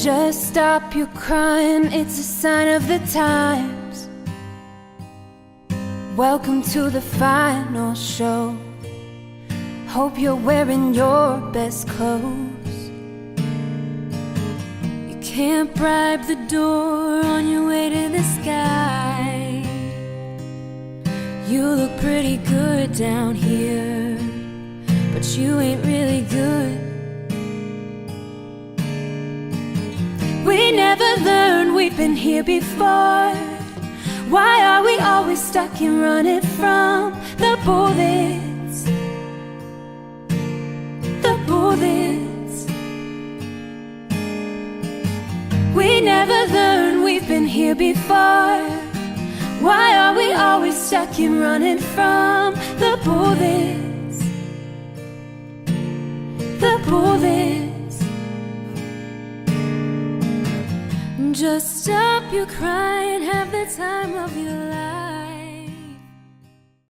Just stop your crying, it's a sign of the times. Welcome to the final show. Hope you're wearing your best clothes. You can't bribe the door on your way to the sky. You look pretty good down here, but you ain't really good. We never learned, we've been here before. Why are we always stuck in running from the bullets? The bullets. We never learned, we've been here before. Why are we always stuck in running from the bullets? The bullets. Just stop your crying, have the time of your life.